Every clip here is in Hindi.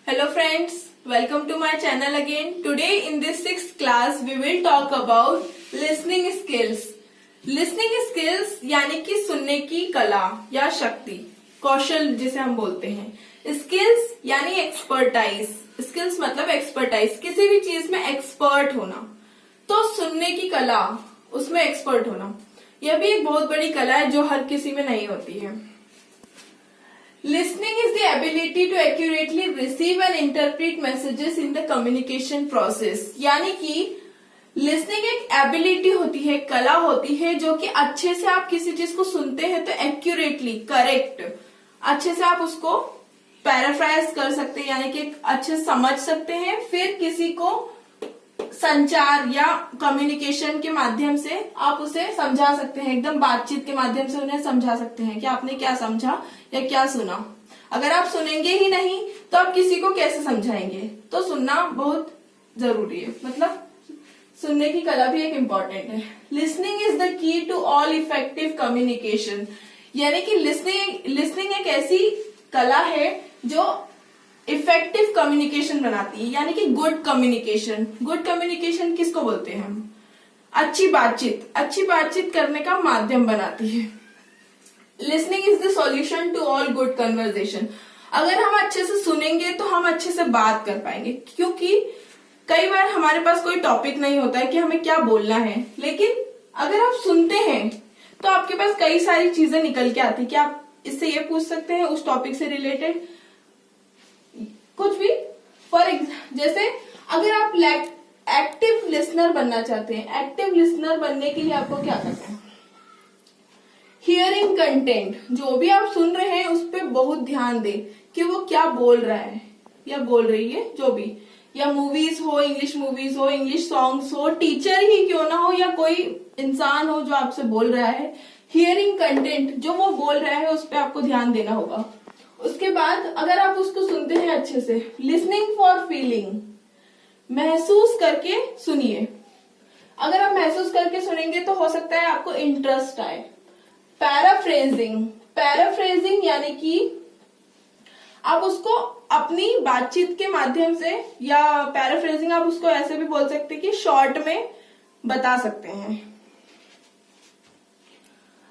Hello friends, welcome to my channel again. Today in this 6th class we will talk about listening skills. Listening skills यानी कि सुनने की कला या शक्ति, कौशल जिसे हम बोलते हैं. स्किल्स यानी एक्सपर्टाइज. स्किल्स मतलब एक्सपर्टाइज, किसी भी चीज में एक्सपर्ट होना. तो सुनने की कला, उसमें एक्सपर्ट होना, यह भी एक बहुत बड़ी कला है जो हर किसी में नहीं होती है. Listening is the ability to accurately receive and interpret messages in the communication process. यानी कि listening एक ability होती है, कला होती है जो कि अच्छे से आप किसी चीज को सुनते हैं तो accurately, correct, अच्छे से आप उसको पैराफ्राइज कर सकते हैं, यानी कि अच्छे से समझ सकते हैं. फिर किसी को संचार या कम्युनिकेशन के माध्यम से आप उसे समझा सकते हैं, एकदम बातचीत के माध्यम से उन्हें समझा सकते हैं कि आपने क्या समझा या क्या सुना. अगर आप सुनेंगे ही नहीं तो आप किसी को कैसे समझाएंगे. तो सुनना बहुत जरूरी है, मतलब सुनने की कला भी एक इम्पोर्टेंट है. Listening is the key to all effective communication. यानी कि लिसनिंग एक ऐसी कला है जो इफेक्टिव कम्युनिकेशन बनाती है, यानी कि गुड कम्युनिकेशन. गुड कम्युनिकेशन किसको बोलते हैं हम? अच्छी बातचीत करने का माध्यम बनाती है. Listening is the solution to all good conversation. अगर हम अच्छे से सुनेंगे तो हम अच्छे से बात कर पाएंगे, क्योंकि कई बार हमारे पास कोई टॉपिक नहीं होता है कि हमें क्या बोलना है. लेकिन अगर आप सुनते हैं तो आपके पास कई सारी चीजें निकल के आती है कि आप इससे ये पूछ सकते हैं, उस टॉपिक से रिलेटेड कुछ भी. जैसे अगर आप एक्टिव लिसनर बनना चाहते हैं, एक्टिव लिसनर बनने के लिए आपको क्या करना है? हियरिंग कंटेंट, जो भी आप सुन रहे हैं उस पर बहुत ध्यान दें कि वो क्या बोल रहा है या बोल रही है, जो भी. या मूवीज हो, इंग्लिश मूवीज हो, इंग्लिश सॉन्ग्स हो, टीचर ही क्यों ना हो या कोई इंसान हो जो आपसे बोल रहा है, हियरिंग कंटेंट, जो वो बोल रहा है उस पर आपको ध्यान देना होगा. उसके बाद अगर आप उसको सुनते हैं अच्छे से, लिसनिंग फॉर फीलिंग, महसूस करके सुनिए. अगर आप महसूस करके सुनेंगे तो हो सकता है आपको इंटरेस्ट आए. पैराफ्रेजिंग यानी कि आप उसको अपनी बातचीत के माध्यम से, या पैराफ्रेजिंग आप उसको ऐसे भी बोल सकते हैं कि शॉर्ट में बता सकते हैं.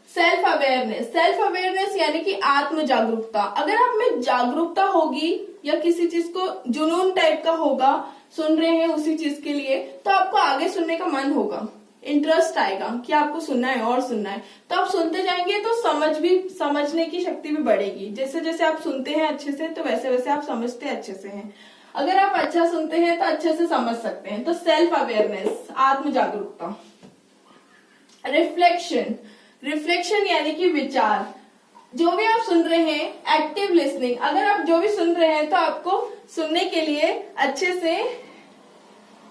सेल्फ अवेयरनेस यानी कि आत्म जागरूकता. अगर आप में जागरूकता होगी या किसी चीज को जुनून टाइप का होगा, सुन रहे हैं उसी चीज के लिए, तो आपको आगे सुनने का मन होगा, इंटरेस्ट आएगा कि आपको सुनना है और सुनना है. तो आप सुनते जाएंगे तो समझने की शक्ति भी बढ़ेगी. जैसे जैसे आप सुनते हैं अच्छे से तो वैसे वैसे आप समझते अच्छे से हैं. अगर आप अच्छा सुनते हैं तो अच्छे से समझ सकते हैं. तो सेल्फ अवेयरनेस, आत्म जागरूकता. रिफ्लेक्शन यानी कि विचार. जो भी आप सुन रहे हैं, एक्टिव लिसनिंग, अगर आप जो भी सुन रहे हैं तो आपको सुनने के लिए अच्छे से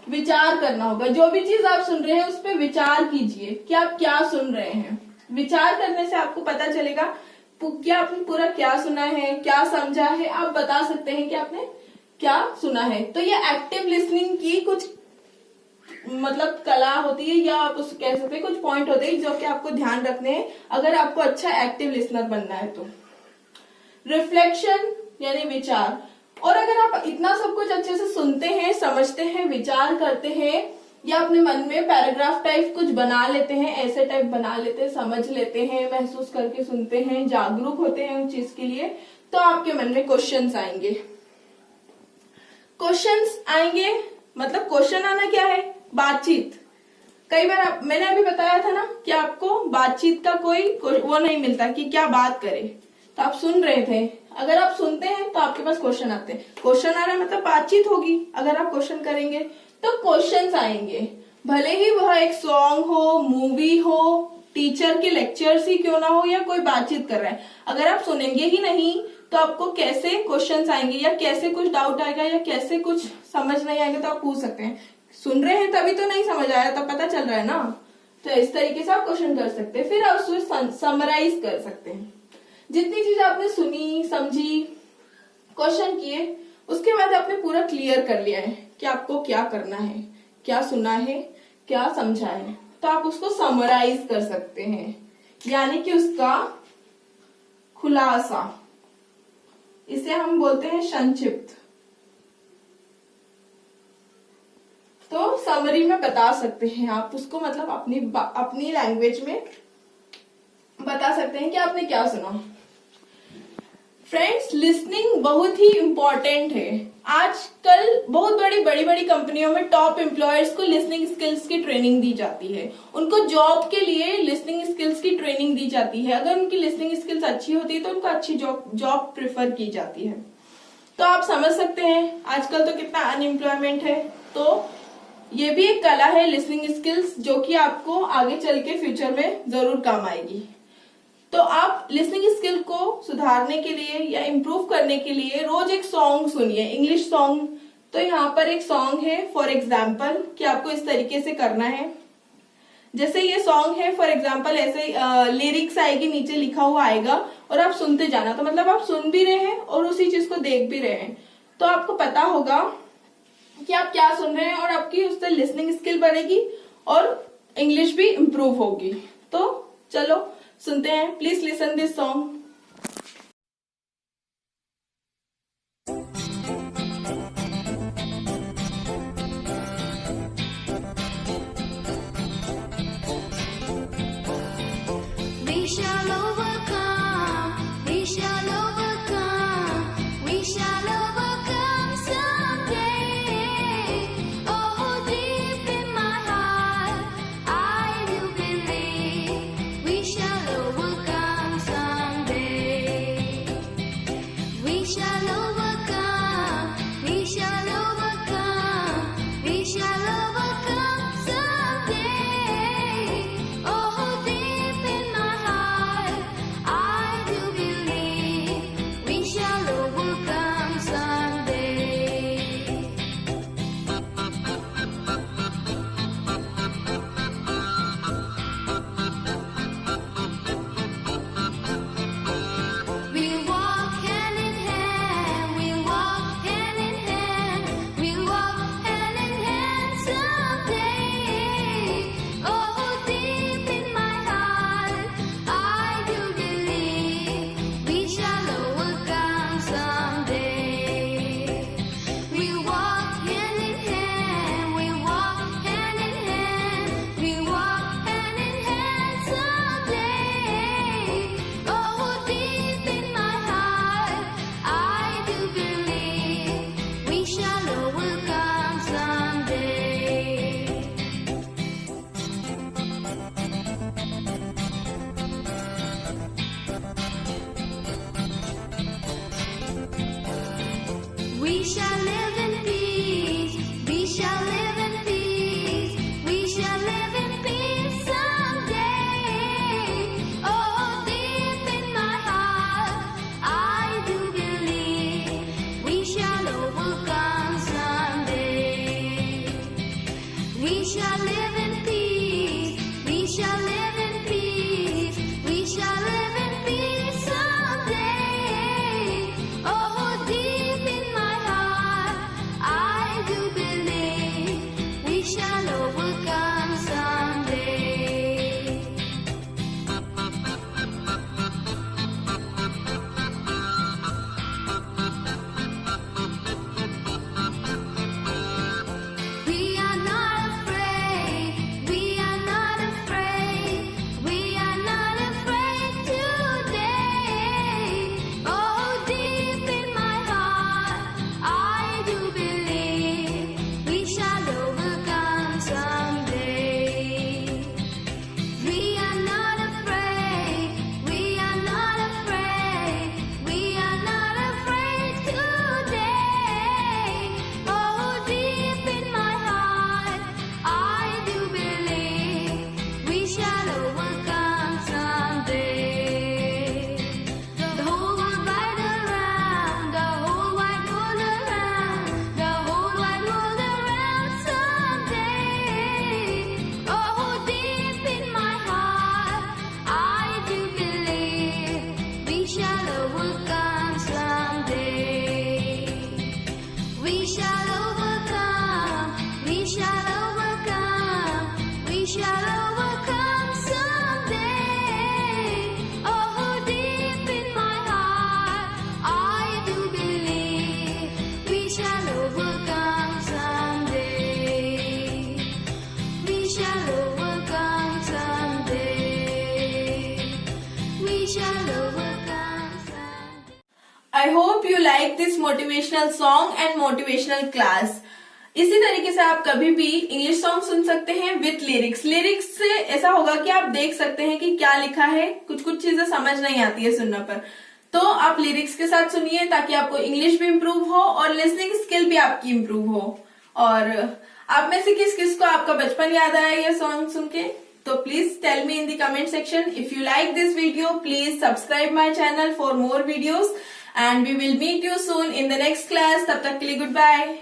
विचार करना होगा. जो भी चीज आप सुन रहे हैं उस पर विचार कीजिए कि आप क्या सुन रहे हैं. विचार करने से आपको पता चलेगा कि आपने पूरा क्या सुना है, क्या समझा है. आप बता सकते हैं कि आपने क्या सुना है. तो ये एक्टिव लिसनिंग की कुछ मतलब कला होती है, या आप उसको कह सकते हैं कुछ पॉइंट होते हैं जो कि आपको ध्यान रखने हैं अगर आपको अच्छा एक्टिव लिसनर बनना है. तो रिफ्लेक्शन यानी विचार. और अगर आप इतना सब कुछ अच्छे से सुनते हैं, समझते हैं, विचार करते हैं, या अपने मन में पैराग्राफ टाइप कुछ बना लेते हैं, ऐसे टाइप बना लेते हैं, समझ लेते हैं, महसूस करके सुनते हैं, जागरूक होते हैं उस चीज के लिए, तो आपके मन में क्वेश्चंस आएंगे. मतलब क्वेश्चन आना क्या है? बातचीत. कई बार मैंने अभी बताया था ना कि आपको बातचीत का कोई वो नहीं मिलता कि क्या बात करें. तो आप सुन रहे थे, अगर आप सुनते हैं तो आपके पास क्वेश्चन आते हैं. क्वेश्चन आ रहा है मतलब बातचीत होगी. अगर आप क्वेश्चन करेंगे तो क्वेश्चंस आएंगे. भले ही वह एक सॉन्ग हो, मूवी हो, टीचर के लेक्चर्स ही क्यों ना हो, या कोई बातचीत कर रहा है, अगर आप सुनेंगे ही नहीं तो आपको कैसे क्वेश्चंस आएंगे, या कैसे कुछ डाउट आएगा, या कैसे कुछ समझ नहीं आएगा. तो आप पूछ सकते हैं. सुन रहे हैं तभी तो नहीं समझ आया, तब पता चल रहा है ना. तो इस तरीके से आप क्वेश्चन कर सकते हैं. फिर आप उसको समराइज कर सकते हैं. जितनी चीज आपने सुनी, समझी, क्वेश्चन किए, उसके बाद आपने पूरा क्लियर कर लिया है कि आपको क्या करना है, क्या सुना है, क्या समझा है, तो आप उसको समराइज कर सकते हैं, यानी कि उसका खुलासा. इसे हम बोलते हैं संक्षिप्त. तो समरी में बता सकते हैं आप उसको, मतलब अपनी लैंग्वेज में बता सकते हैं कि आपने क्या सुना। फ्रेंड्स, लिसनिंग बहुत ही इम्पोर्टेंट है। आजकल बहुत बड़ी कंपनियों में टॉप एम्प्लॉयर्स को लिसनिंग स्किल्स की ट्रेनिंग दी जाती है। उनको जॉब के लिए लिसनिंग स्किल्स की ट्रेनिंग दी जाती है। अगर उनकी लिसनिंग स्किल्स अच्छी होती है तो उनको अच्छी जॉब प्रेफर की जाती है। तो आप समझ सकते हैं आजकल तो कितना अनएम्प्लॉयमेंट है। तो ये भी एक कला है लिसनिंग स्किल्स, जो कि आपको आगे चल के फ्यूचर में जरूर काम आएगी। तो आप लिसनिंग स्किल को सुधारने के लिए या इम्प्रूव करने के लिए रोज एक सॉन्ग सुनिए, इंग्लिश सॉन्ग। तो यहाँ पर एक सॉन्ग है फॉर एग्जाम्पल कि आपको इस तरीके से करना है। जैसे ये सॉन्ग है फॉर एग्जाम्पल, ऐसे लिरिक्स आएगी, नीचे लिखा हुआ आएगा और आप सुनते जाना। तो मतलब आप सुन भी रहे हैं और उसी चीज को देख भी रहे हैं, तो आपको पता होगा कि आप क्या सुन रहे हैं और आपकी उससे लिसनिंग स्किल बढ़ेगी और इंग्लिश भी इम्प्रूव होगी। तो चलो सुनते हैं, please listen this song. We shall overcome, we shall overcome, we shall overcome someday. Oh, deep in my heart, I do believe we shall overcome someday. We shall overcome, we shall overcome, we shall overcome someday. Oh, deep in my heart, I do believe we shall overcome someday. We'll walk hand in hand, we'll walk hand in hand, we'll walk hand in hand someday. Oh, deep in my heart, I do believe we shall overcome someday. We'll walk hand in hand, we'll walk hand in hand, we'll walk hand in hand someday. Oh, deep in my heart, I do believe we shall overcome someday. We shall live in peace, we shall live in peace, we shall live in peace someday. Oh, deep in my heart, I do believe we shall overcome someday. We shall live in peace, we shall live in peace, we shall live in peace someday. Oh, deep in my heart, I do believe we shall overcome someday. We are not afraid, we are not afraid, we are not afraid today. Oh, deep in my heart, I do believe we shall overcome someday. We are not afraid, we are not afraid, we are not afraid today. Oh, deep in my heart, I do believe we shall overcome someday. The whole world right around, the whole wide world around, the whole wide world around someday. Oh, deep in my heart, I do believe we shall overcome someday. We shall overcome, we shall overcome, we shall overcome someday. Oh, deep in my heart, I do believe we shall overcome someday. I hope you like this motivational song and motivational class. इसी तरीके से आप कभी भी इंग्लिश सॉन्ग सुन सकते हैं विथ लिरिक्स। लिरिक्स से ऐसा होगा कि आप देख सकते हैं कि क्या लिखा है, कुछ कुछ चीजें समझ नहीं आती है सुनने पर, तो आप लिरिक्स के साथ सुनिए ताकि आपको इंग्लिश भी इम्प्रूव हो और लिसनिंग स्किल भी आपकी इम्प्रूव हो। और आप में से किस किस को आपका बचपन याद आया ये सॉन्ग सुन के? तो please tell me in the comment section. If you like this video please subscribe my channel for more videos and we will meet you soon in the next class. तब तक के लिए गुड बाय।